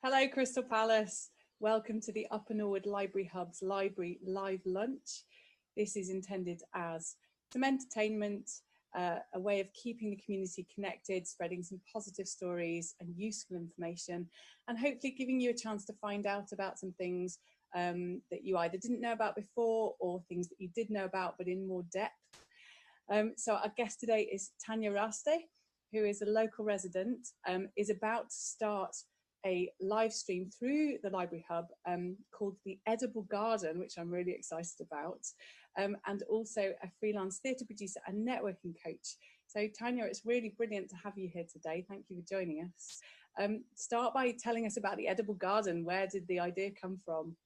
Hello, Crystal Palace. Welcome to the Upper Norwood Library Hub's Library Live Lunch. This is intended as some entertainment, a way of keeping the community connected, spreading some positive stories and useful information, and hopefully giving you a chance to find out about some things that you either didn't know about before or things that you did know about but in more depth. So our guest today is Tanya Raste, who is a local resident, is about to start a live stream through the Library Hub called The Edible Garden, which I'm really excited about, and also a freelance theatre producer and networking coach. So Tanya, it's really brilliant to have you here today. Thank you for joining us. Start by telling us about The Edible Garden. Where did the idea come from?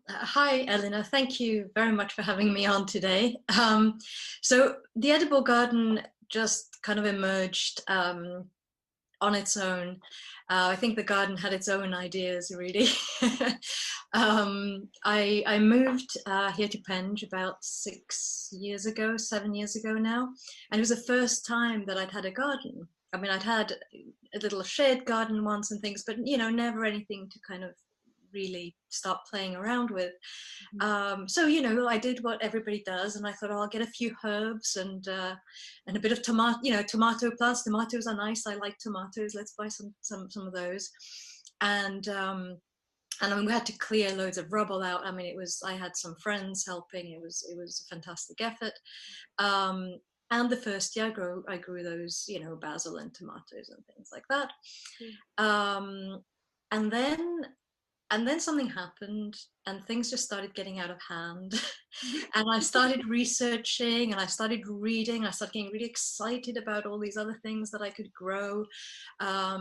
Hi, Eleanor. Thank you very much for having me on today. So The Edible Garden just kind of emerged on its own. I think the garden had its own ideas, really. I moved here to Penge about 7 years ago now, and it was the first time that I'd had a garden. I mean, I'd had a little shared garden once and things, but never anything to kind of really start playing around with. So I did what everybody does, and I thought, I'll get a few herbs and a bit of tomato plants. Tomatoes are nice. I like tomatoes. Let's buy some of those. And I mean, we had to clear loads of rubble out. I mean, I had some friends helping. It was a fantastic effort. And the first year I grew those, basil and tomatoes and things like that. And then something happened and things just started getting out of hand. And I started researching and I started reading. I started getting really excited about all these other things that I could grow,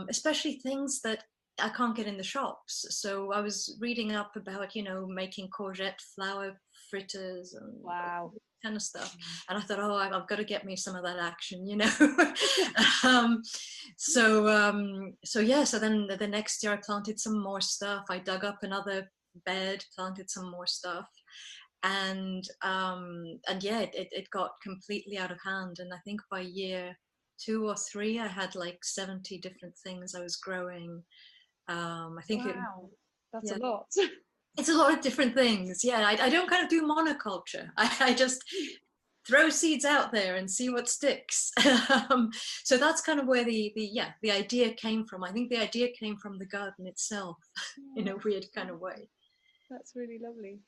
especially things that I can't get in the shops. So I was reading up about, making courgette flour fritters and wow, kind of stuff. And I thought, I've got to get me some of that action, So then the next year I planted some more stuff. I dug up another bed, planted some more stuff, and yeah, it got completely out of hand. And I think by year 2 or 3 I had like 70 different things I was growing. I think that's a lot. It's a lot of different things. Yeah, I don't kind of do monoculture. I just throw seeds out there and see what sticks. So that's kind of where the idea came from. I think the idea came from the garden itself, in a weird kind of way. That's really lovely.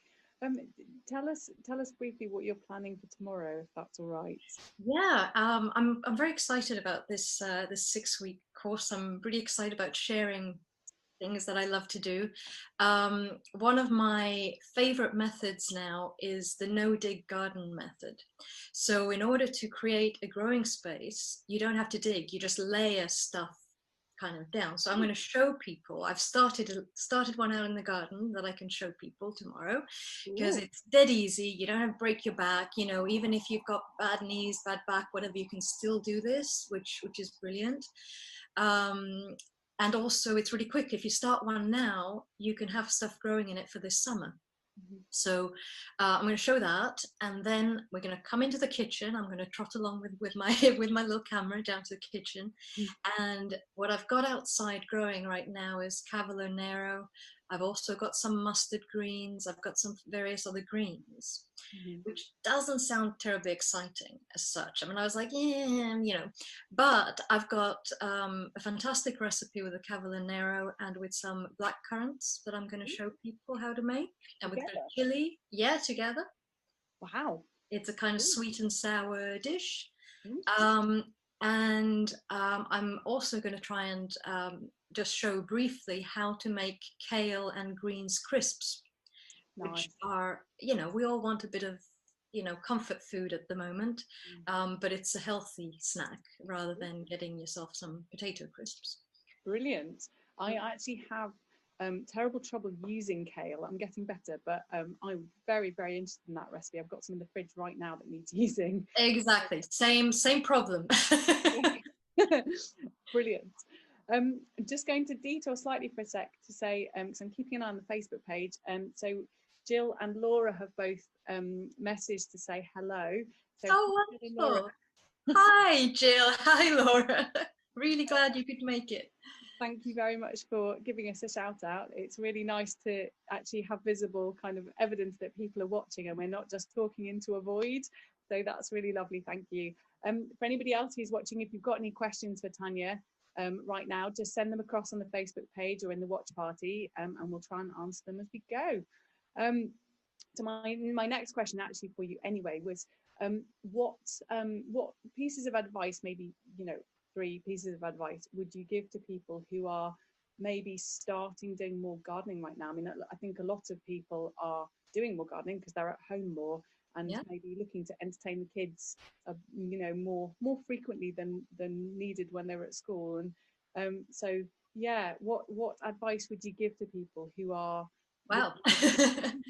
Tell us briefly what you're planning for tomorrow, if that's all right. Yeah, I'm very excited about this 6-week course. I'm really excited about sharing things that I love to do. One of my favorite methods now is the no-dig garden method. So in order to create a growing space, you don't have to dig, you just layer stuff kind of down. So I'm going to show people. I've started one out in the garden that I can show people tomorrow, because it's dead easy. You don't have to break your back, even if you've got bad knees, bad back, whatever, you can still do this, which is brilliant. And also it's really quick. If you start one now, you can have stuff growing in it for this summer. So I'm going to show that, and then we're going to come into the kitchen. I'm going to trot along with my little camera down to the kitchen. And what I've got outside growing right now is Cavolo Nero. I've also got some mustard greens. I've got some various other greens, which doesn't sound terribly exciting as such. I mean, I was like, but I've got a fantastic recipe with a Cavolo Nero and with some black currants that I'm going to show people how to make, and with the chili, together. Wow. It's a kind of sweet and sour dish. And I'm also going to try and just show briefly how to make kale and greens crisps, which are, we all want a bit of, comfort food at the moment, but it's a healthy snack rather than getting yourself some potato crisps. Brilliant. I actually have terrible trouble using kale. I'm getting better, but I'm very, very interested in that recipe. I've got some in the fridge right now that needs using. Exactly, same problem. Brilliant. I'm just going to detour slightly for a sec to say, because I'm keeping an eye on the Facebook page, so Jill and Laura have both messaged to say hello. So wonderful. Hi Jill, hi Laura. Really glad you could make it. Thank you very much for giving us a shout out. It's really nice to actually have visible kind of evidence that people are watching and we're not just talking into a void. So that's really lovely. Thank you. For anybody else who's watching, if you've got any questions for Tanya right now, just send them across on the Facebook page or in the watch party, and we'll try and answer them as we go. So my next question actually for you anyway was what pieces of advice, maybe 3 pieces of advice, would you give to people who are maybe starting doing more gardening right now? I mean, I think a lot of people are doing more gardening because they're at home more and maybe looking to entertain the kids more frequently than needed when they were at school. And so what advice would you give to people who are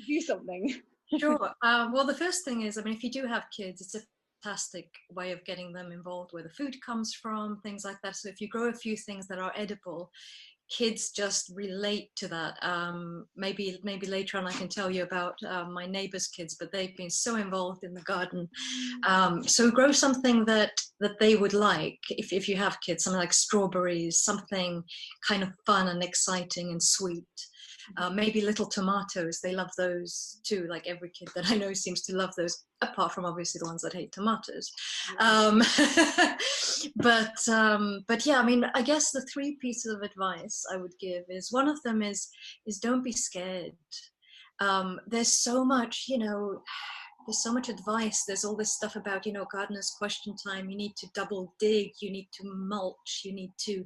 do something? Sure. Well, the first thing is, I mean, if you do have kids, it's a fantastic way of getting them involved where the food comes from, things like that. So if you grow a few things that are edible, kids just relate to that. Maybe later on I can tell you about my neighbor's kids, but they've been so involved in the garden. So grow something that they would like if you have kids, something like strawberries, something kind of fun and exciting and sweet. Maybe little tomatoes, they love those too, like every kid that I know seems to love those, apart from obviously the ones that hate tomatoes. But yeah, I mean, I guess the 3 pieces of advice I would give is, one of them is don't be scared. There's so much, there's so much advice. There's all this stuff about, gardener's question time. You need to double dig, you need to mulch, you need to,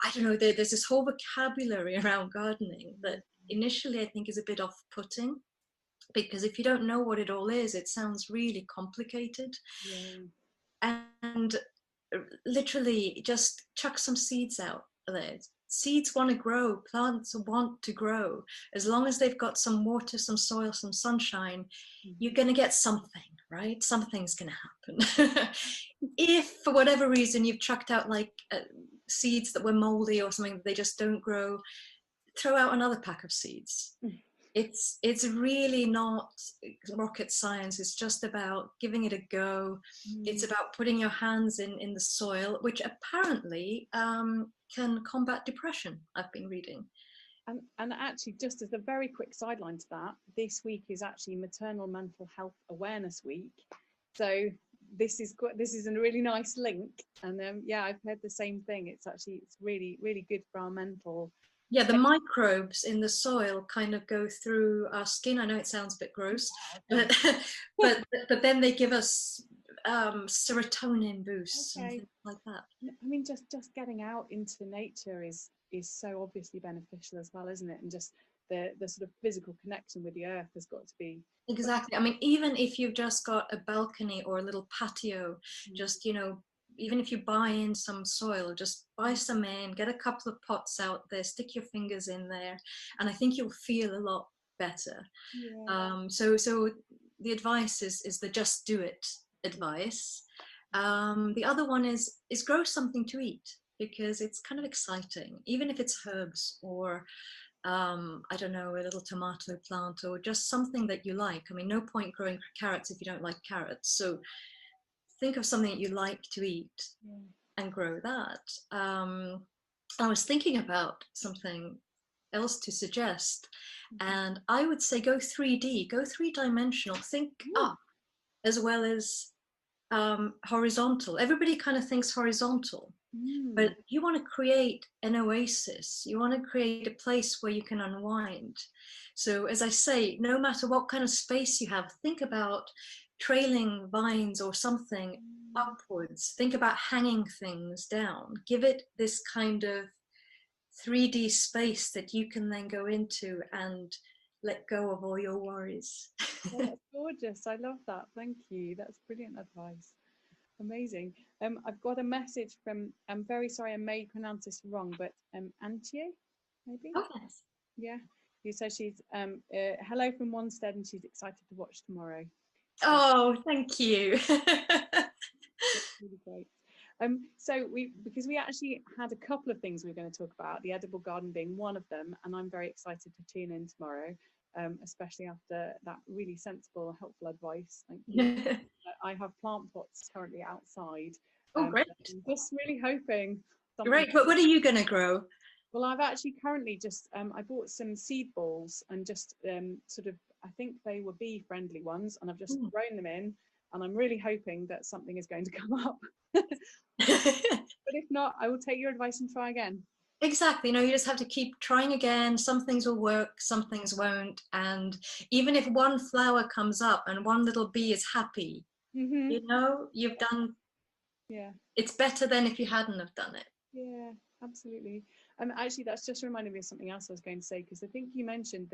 I don't know, there's this whole vocabulary around gardening that initially I think is a bit off-putting, because if you don't know what it all is, it sounds really complicated. And literally just chuck some seeds out there. Seeds want to grow, plants want to grow. As long as they've got some water, some soil, some sunshine, you're going to get something, right? Something's going to happen. If for whatever reason you've chucked out like seeds that were moldy or something, they just don't grow, throw out another pack of seeds. It's really not rocket science. It's just about giving it a go. It's about putting your hands in the soil, which apparently can combat depression, I've been reading. And actually, just as a very quick sideline to that, this week is actually Maternal Mental Health Awareness Week. So this is a really nice link. And I've heard the same thing. It's really, really good for our mental. Yeah, the microbes in the soil kind of go through our skin. I know it sounds a bit gross, but then they give us serotonin boosts and things like that. I mean, just getting out into nature is so obviously beneficial as well, isn't it? And just the sort of physical connection with the earth has got to be. Exactly. I mean, even if you've just got a balcony or a little patio, just, even if you buy in some soil, just buy some in, get a couple of pots out there, stick your fingers in there, and I think you'll feel a lot better. So the advice is the just do it advice. The other one is grow something to eat, because it's kind of exciting, even if it's herbs or I don't know, a little tomato plant or just something that you like. I mean, no point growing carrots if you don't like carrots. So think of something that you like to eat and grow that. I was thinking about something else to suggest, and I would say go 3D, go 3-dimensional, think up as well as horizontal. Everybody kind of thinks horizontal, but you want to create an oasis. You want to create a place where you can unwind. So as I say, no matter what kind of space you have, think about trailing vines or something upwards. Think about hanging things down. Give it this kind of 3D space that you can then go into and let go of all your worries. Oh, that's gorgeous. I love that. Thank you. That's brilliant advice. Amazing. I've got a message from, I'm very sorry, I may pronounce this wrong, but Antje, maybe? Oh, yes. Yeah. Who says she's, hello from Wanstead and she's excited to watch tomorrow. Oh, thank you. That's really great. So because we actually had a couple of things we were going to talk about, the edible garden being one of them, and I'm very excited to tune in tomorrow, especially after that really sensible, helpful advice. Thank you. I have plant pots currently outside. Oh, great. I'm just really hoping something. Right, but what are you going to grow? Well, I've actually currently just I bought some seed balls and just sort of, I think they were bee friendly ones, and I've just thrown them in, and I'm really hoping that something is going to come up. But if not, I will take your advice and try again. Exactly. You just have to keep trying again. Some things will work, some things won't. And even if one flower comes up and one little bee is happy, you've done. Yeah. It's better than if you hadn't have done it. Yeah, absolutely. Actually, that's just reminded me of something else I was going to say, because I think you mentioned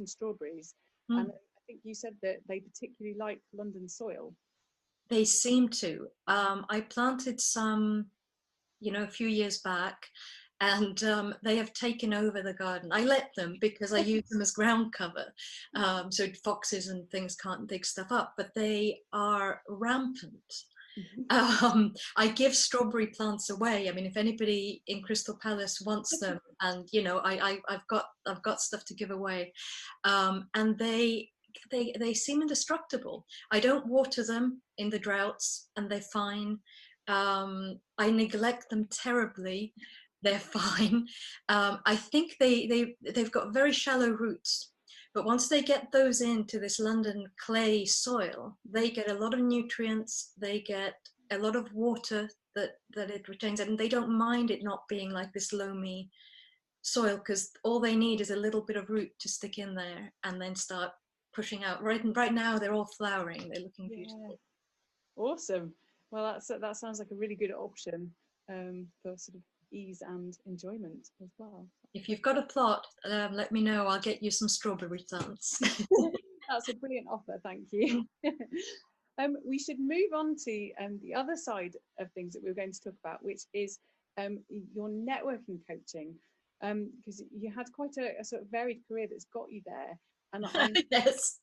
strawberries, and I think you said that they particularly like London soil. They seem to. I planted some, a few years back, and they have taken over the garden. I let them because I use them as ground cover, so foxes and things can't dig stuff up, but they are rampant. I give strawberry plants away. I mean, if anybody in Crystal Palace wants them, and I've got stuff to give away, and they seem indestructible. I don't water them in the droughts, and they're fine. I neglect them terribly. They're fine. I think they've got very shallow roots. But once they get those into this London clay soil, they get a lot of nutrients, they get a lot of water that it retains, and they don't mind it not being like this loamy soil, because all they need is a little bit of root to stick in there and then start pushing out. Right now, they're all flowering. They're looking beautiful. Awesome. Well, that sounds like a really good option for sort of ease and enjoyment as well. If you've got a plot, let me know. I'll get you some strawberry plants. That's a brilliant offer. Thank you. We should move on to the other side of things that we were going to talk about, which is your networking coaching, because you had quite a sort of varied career that's got you there. And yes.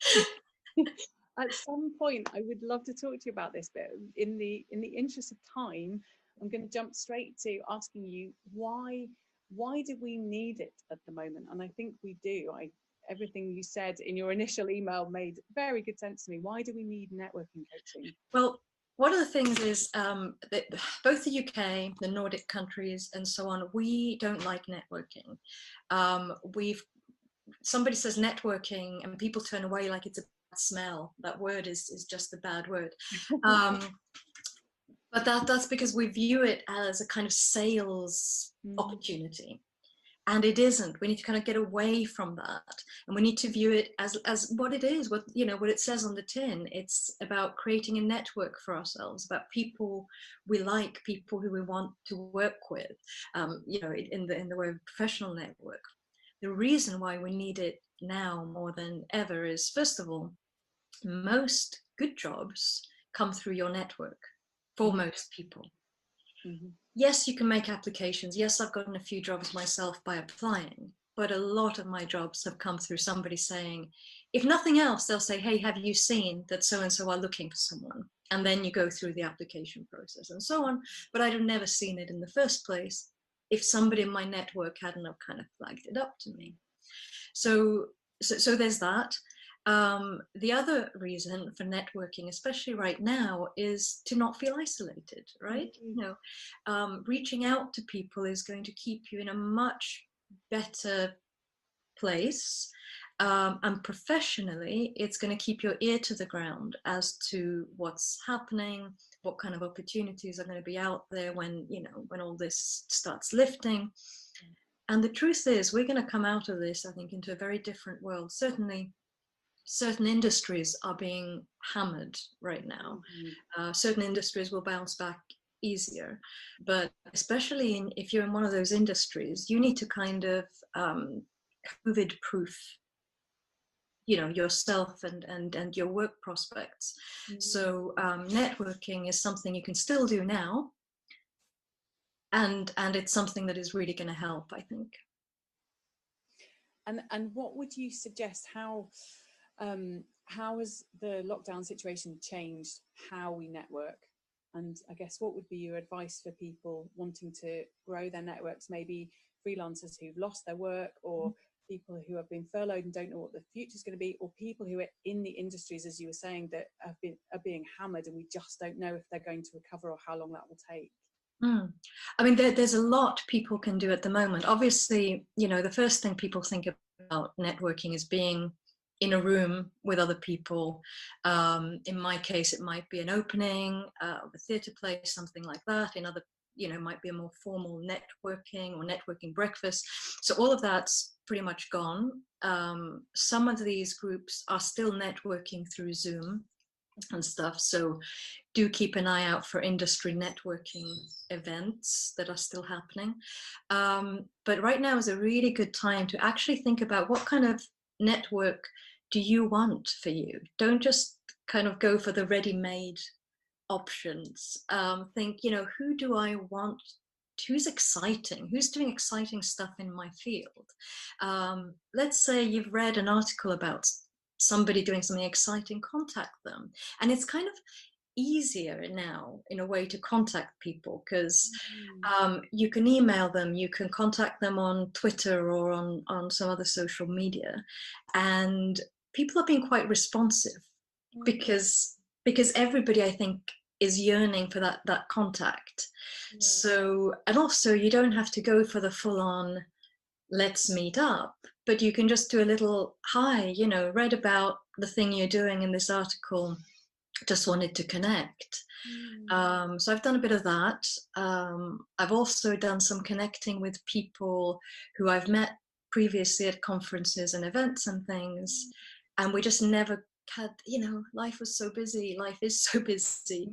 At some point, I would love to talk to you about this, but in the interest of time, I'm going to jump straight to asking you why do we need it at the moment? And I think we do. Everything you said in your initial email made very good sense to me. Why do we need networking coaching? Well, one of the things is that both the UK, the Nordic countries, and so on, we don't like networking. Somebody says networking, and people turn away like it's a bad smell. That word is just a bad word. But that's because we view it as a kind of sales opportunity. And it isn't. We need to kind of get away from that, and we need to view it as what it is. What it says on the tin. It's about creating a network for ourselves, about people we like, people who we want to work with. In the way of professional network. The reason why we need it now more than ever is, first of all, most good jobs come through your network for most people. Yes, you can make applications. Yes, I've gotten a few jobs myself by applying, but a lot of my jobs have come through somebody saying, if nothing else, they'll say, hey, have you seen that so-and-so are looking for someone? And then you go through the application process and so on. But I'd have never seen it in the first place if somebody in my network hadn't have kind of flagged it up to me. So there's that. The other reason for networking, especially right now, is to not feel isolated, right? Reaching out to people is going to keep you in a much better place. And professionally, it's going to keep your ear to the ground as to what's happening, what kind of opportunities are going to be out there when all this starts lifting. And the truth is, we're going to come out of this, I think, into a very different world. Certainly, certain industries are being hammered right now. Certain industries will bounce back easier, but especially if you're in one of those industries, you need to kind of COVID-proof, yourself and your work prospects. So networking is something you can still do now, and it's something that is really going to help, I think. And what would you suggest? How has the lockdown situation changed how we network? And I guess what would be your advice for people wanting to grow their networks, maybe freelancers who've lost their work, or people who have been furloughed and don't know what the future is going to be, or people who are in the industries, as you were saying, that are being hammered and we just don't know if they're going to recover or how long that will take? Mm. I mean, there's a lot people can do at the moment. Obviously, you know, the first thing people think about networking is being in a room with other people. In my case, it might be an opening of a theatre play, something like that. In other, you know, might be a more formal networking or networking breakfast. So all of that's pretty much gone. Some of these groups are still networking through Zoom and stuff. So do keep an eye out for industry networking events that are still happening. But right now is a really good time to actually think about what kind of network do you want for you. Don't just kind of go for the ready-made options. Think, you know, who do I want? Who's exciting? Who's doing exciting stuff in my field? Let's say you've read an article about somebody doing something exciting, contact them. And it's kind of easier now in a way to contact people because you can email them, you can contact them on Twitter or on some other social media, and people are being quite responsive because everybody, I think, is yearning for that contact. Yeah. So, and also you don't have to go for the full on let's meet up, but you can just do a little hi, you know, read about the thing you're doing in this article, just wanted to connect. So I've done a bit of that. I've also done some connecting with people who I've met previously at conferences and events and things, and we just never had, you know, life was so busy, life is so busy,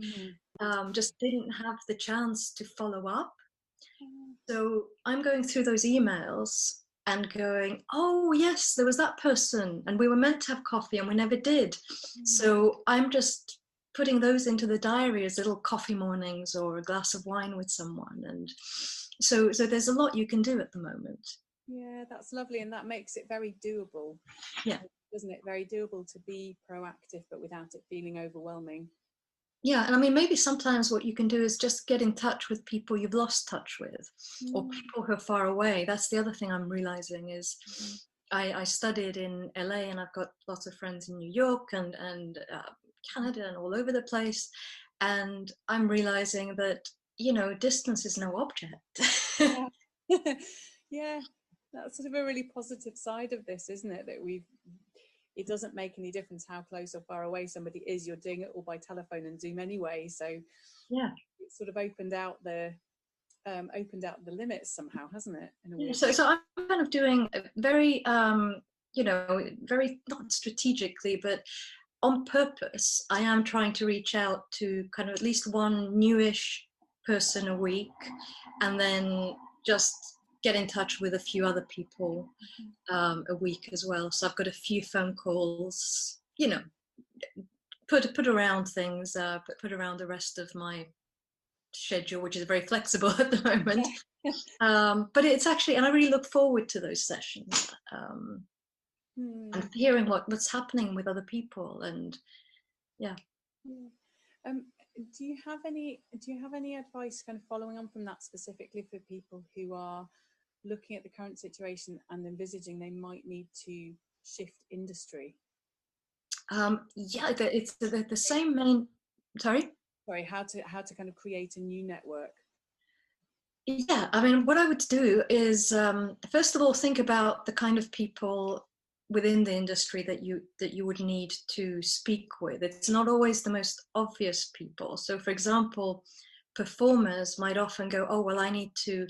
just didn't have the chance to follow up. So I'm going through those emails and going, oh yes, there was that person and we were meant to have coffee and we never did. So I'm just putting those into the diary as little coffee mornings or a glass of wine with someone. And so there's a lot you can do at the moment. Yeah, that's lovely, and that makes it very doable. Yeah. Doesn't it? Very doable to be proactive, but without it feeling overwhelming. Yeah, and I mean, maybe sometimes what you can do is just get in touch with people you've lost touch with, or people who are far away. That's the other thing I'm realizing is I studied in LA and I've got lots of friends in New York and Canada and all over the place. And I'm realizing that, you know, distance is no object. Yeah. Yeah, that's sort of a really positive side of this, isn't it? That it doesn't make any difference how close or far away somebody is. You're doing it all by telephone and Zoom anyway. So Yeah, it's sort of opened out the limits somehow, hasn't it? In a weird so I'm kind of doing a very, you know, very not strategically, but on purpose, I am trying to reach out to kind of at least one newish person a week, and then just get in touch with a few other people a week as well. So I've got a few phone calls, you know, put around things, but put around the rest of my schedule, which is very flexible at the moment. But it's actually, and I really look forward to those sessions and hearing what's happening with other people. And yeah. Do you have any advice, kind of following on from that, specifically for people who are looking at the current situation and envisaging they might need to shift industry? Yeah, it's the same main. Sorry, how to kind of create a new network. Yeah, I mean, what I would do is first of all think about the kind of people within the industry that you would need to speak with. It's not always the most obvious people. So, for example, performers might often go, "Oh, well, I need to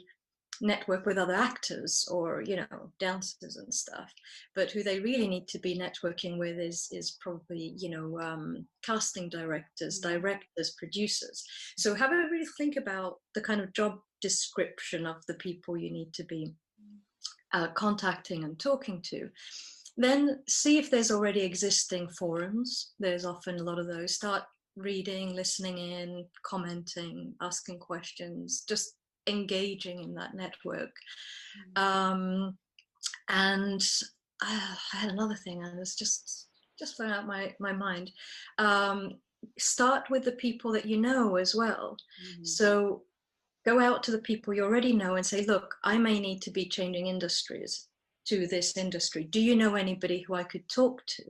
network with other actors or, you know, dancers and stuff." But who they really need to be networking with is probably, you know, casting directors, producers. So have a really think about the kind of job description of the people you need to be contacting and talking to. Then see if there's already existing forums. There's often a lot of those. Start reading, listening in, commenting, asking questions, just engaging in that network. And I had another thing, and it's just flown out my mind. Start with the people that you know as well. So go out to the people you already know and say, look, I may need to be changing industries to this industry. Do you know anybody who I could talk to?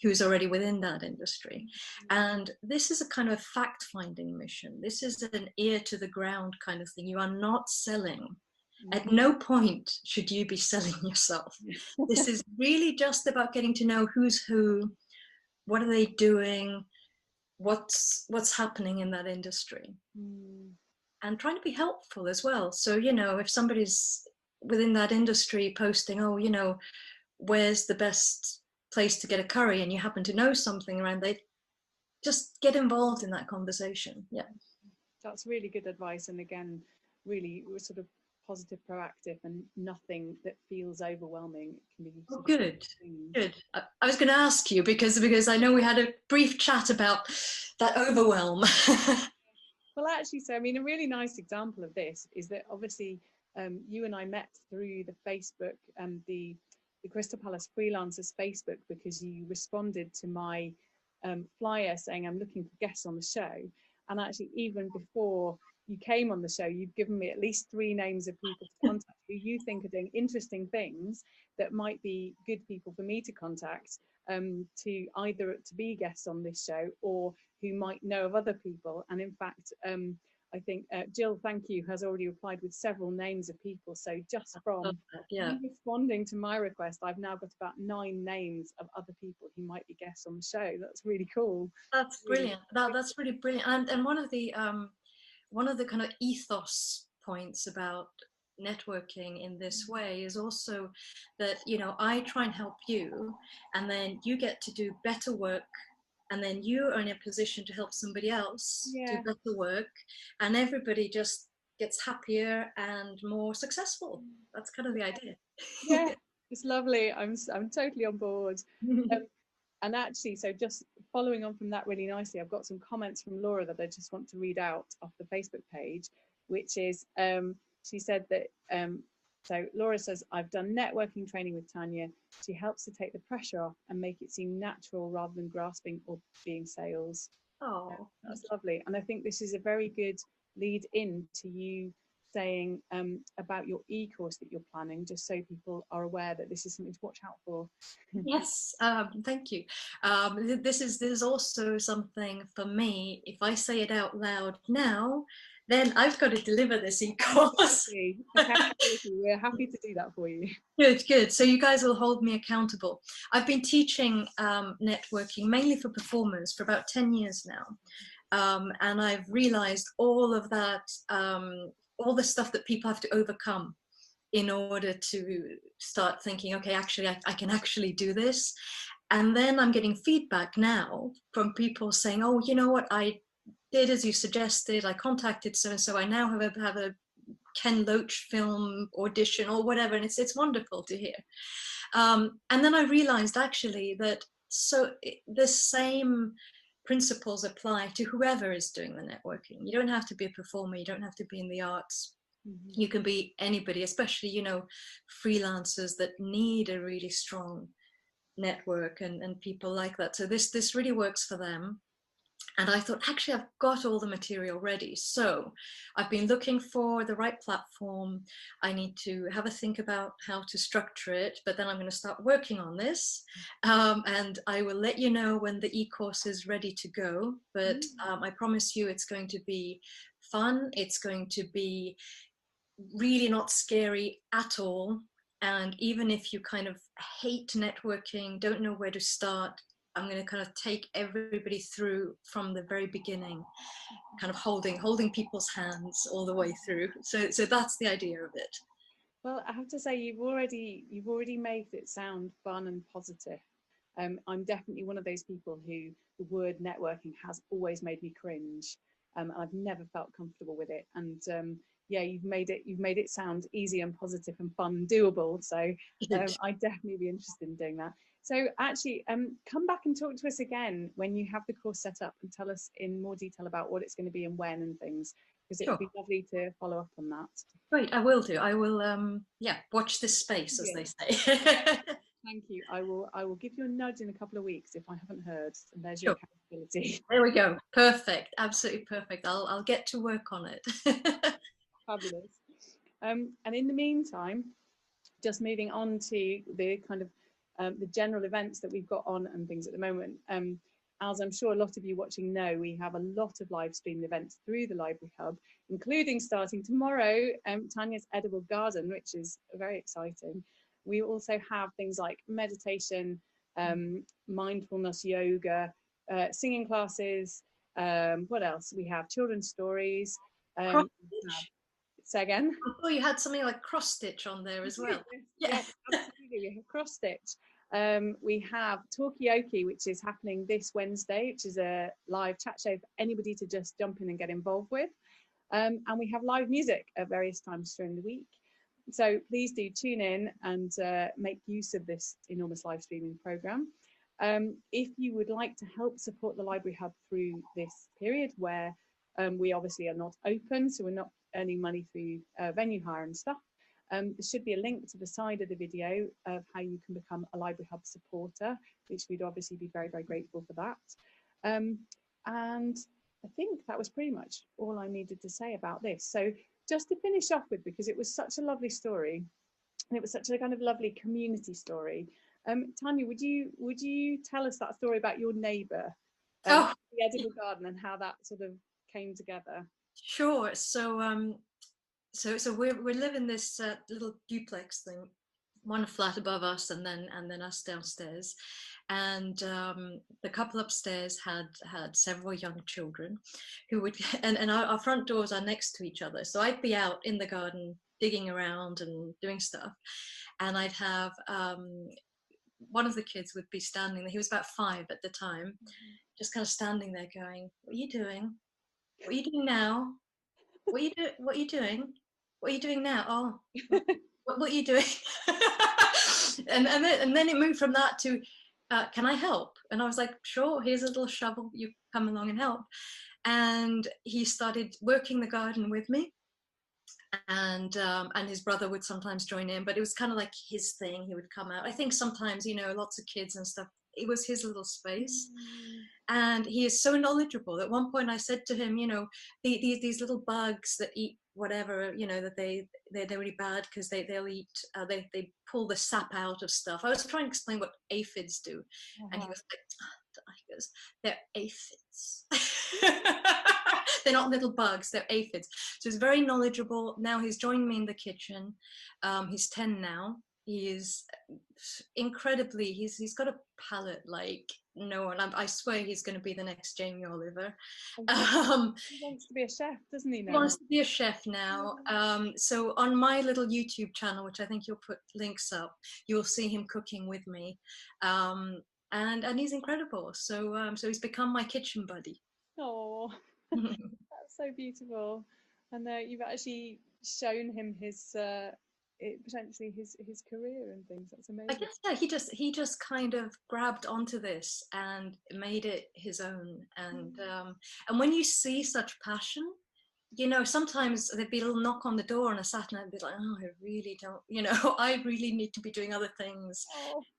who's already within that industry. And this is a kind of fact-finding mission. This is an ear to the ground kind of thing. You are not selling. At no point should you be selling yourself. This is really just about getting to know who's who, what are they doing, what's happening in that industry, and trying to be helpful as well. So, you know, if somebody's within that industry posting, oh, you know, where's the best place to get a curry, and you happen to know something around, they just get involved in that conversation. Yeah, that's really good advice, and again, really sort of positive, proactive, and nothing that feels overwhelming. It can be good. I was going to ask you because I know we had a brief chat about that overwhelm. Well, actually, so I mean, a really nice example of this is that obviously you and I met through the Facebook and the Crystal Palace Freelancers Facebook, because you responded to my flyer saying I'm looking for guests on the show. And actually, even before you came on the show, you've given me at least 3 names of people to contact who you think are doing interesting things that might be good people for me to contact, to either to be guests on this show or who might know of other people. And in fact, I think Jill, thank you, has already replied with several names of people. So just from you responding to my request, I've now got about 9 names of other people who might be guests on the show. That's really cool. That's brilliant. That's really brilliant. And one of the kind of ethos points about networking in this way is also that, you know, I try and help you, and then you get to do better work, and then you are in a position to help somebody else do better work, and everybody just gets happier and more successful. That's kind of the idea. Yeah, it's lovely. I'm totally on board. And actually, so just following on from that really nicely, I've got some comments from Laura that I just want to read out off the Facebook page, which is, she said that, so Laura says, I've done networking training with Tanya. She helps to take the pressure off and make it seem natural rather than grasping or being sales. Oh, that's lovely. And I think this is a very good lead in to you saying about your e-course that you're planning, just so people are aware that this is something to watch out for. Yes, thank you. This is also something for me. If I say it out loud now, then I've got to deliver this e-course. We're happy to do that for you. Good. So you guys will hold me accountable. I've been teaching networking mainly for performers for about 10 years now. And I've realized all of that, all the stuff that people have to overcome in order to start thinking, okay, actually, I can actually do this. And then I'm getting feedback now from people saying, oh, you know what, I did as you suggested, I contacted so-and-so, I now have a Ken Loach film audition or whatever, and it's wonderful to hear. And then I realized actually that the same principles apply to whoever is doing the networking. You don't have to be a performer, you don't have to be in the arts. You can be anybody, especially, you know, freelancers that need a really strong network and people like that. So this really works for them. And I thought, actually, I've got all the material ready. So I've been looking for the right platform. I need to have a think about how to structure it, but then I'm going to start working on this. And I will let you know when the e-course is ready to go. But I promise you it's going to be fun. It's going to be really not scary at all. And even if you kind of hate networking, don't know where to start, I'm going to kind of take everybody through from the very beginning, kind of holding people's hands all the way through. So that's the idea of it. Well, I have to say, you've already made it sound fun and positive. I'm definitely one of those people who the word networking has always made me cringe. I've never felt comfortable with it. And yeah, you've made it sound easy and positive and fun and doable. So I'd definitely be interested in doing that. So actually, come back and talk to us again when you have the course set up and tell us in more detail about what it's going to be and when and things, because it would be lovely to follow up on that. Great, I will do. I will, watch this space, as they say. Thank you. I will give you a nudge in a couple of weeks if I haven't heard, and there's your accountability. There we go. Perfect. Absolutely perfect. I'll get to work on it. Fabulous. And in the meantime, just moving on to the kind of the general events that we've got on and things at the moment. As I'm sure a lot of you watching know, we have a lot of live streamed events through the Library Hub, including starting tomorrow, Tanya's Edible Garden, which is very exciting. We also have things like meditation, mindfulness, yoga, singing classes. What else? We have children's stories. Say again? I thought you had something like cross stitch on there as well. Yeah, absolutely. We have cross stitch. We have Talkioki, which is happening this Wednesday, which is a live chat show for anybody to just jump in and get involved with. And we have live music at various times during the week. So please do tune in and make use of this enormous live streaming program. If you would like to help support the Library Hub through this period where we obviously are not open, so we're not earning money through venue hire and stuff, there should be a link to the side of the video of how you can become a Library Hub supporter, which we'd obviously be very, very grateful for that. And I think that was pretty much all I needed to say about this. So just to finish off with, because it was such a lovely story, and it was such a kind of lovely community story. Tanya, would you tell us that story about your neighbour, the Edible Garden, and how that sort of came together? Sure. So we live in this little duplex thing, one flat above us, and then us downstairs. And the couple upstairs had several young children who would, and our front doors are next to each other. So I'd be out in the garden digging around and doing stuff, and I'd have one of the kids would be standing there. He was about 5 at the time, just kind of standing there going, "What are you doing? What are you doing now? What are you doing? What are you doing? What are you doing now? Oh, what are you doing?" and then it moved from that to, "Can I help?" And I was like, "Sure, here's a little shovel, you come along and help." And he started working the garden with me, and his brother would sometimes join in, but it was kind of like his thing. He would come out. I think sometimes, lots of kids and stuff, it was his little space. And he is so knowledgeable. At one point I said to him, these little bugs that eat whatever, that they're really bad because they'll eat, they pull the sap out of stuff. I was trying to explain what aphids do. And he was like, "They're aphids." They're not little bugs, they're aphids. So he's very knowledgeable. Now he's joined me in the kitchen. He's 10 now. He is incredibly, he's got a palate like no one. I swear he's going to be the next Jamie Oliver. He wants to be a chef, doesn't he now? He wants to be a chef now. So on my little YouTube channel, which I think you'll put links up, you'll see him cooking with me. And he's incredible. So he's become my kitchen buddy. Oh, that's so beautiful. And you've actually shown him his potentially his career and things. That's amazing. I guess, yeah, he just kind of grabbed onto this and made it his own. And when you see such passion, sometimes there'd be a little knock on the door on a Saturday, and I'd be like, "Oh, I really don't, I really need to be doing other things."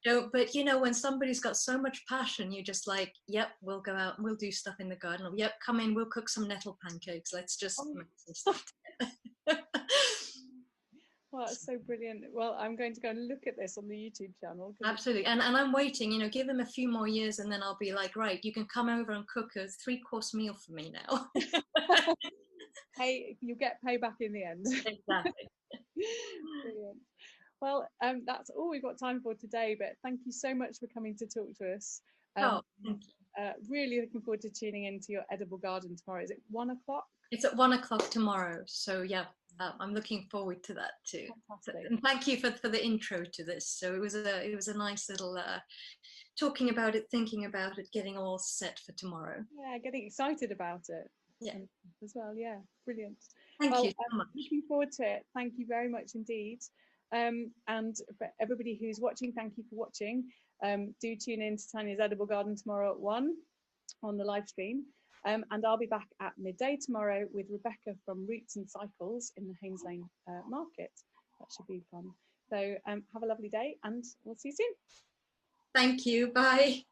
But when somebody's got so much passion, you're just like, "Yep, we'll go out and we'll do stuff in the garden." Or, "Yep, come in, we'll cook some nettle pancakes. Let's just make some stuff together." Well, that's so brilliant. Well, I'm going to go and look at this on the YouTube channel. Absolutely. And I'm waiting, give him a few more years and then I'll be like, "Right, you can come over and cook a 3-course meal for me now." Hey, you'll get payback in the end. Exactly. Brilliant. Well, that's all we've got time for today, but thank you so much for coming to talk to us. Thank you. Really looking forward to tuning into your Edible Garden tomorrow. Is it 1 o'clock? It's at 1 o'clock tomorrow. So yeah, I'm looking forward to that too. Fantastic. And thank you for the intro to this. So it was a nice little talking about it, thinking about it, getting all set for tomorrow. Yeah, getting excited about it. Yeah. As well. Yeah, brilliant. Thank you so much. Looking forward to it. Thank you very much indeed. And for everybody who's watching, thank you for watching. Do tune in to Tanya's Edible Garden tomorrow at 1 on the live stream. And I'll be back at midday tomorrow with Rebecca from Roots and Cycles in the Haynes Lane Market. That should be fun. So have a lovely day and we'll see you soon. Thank you. Bye.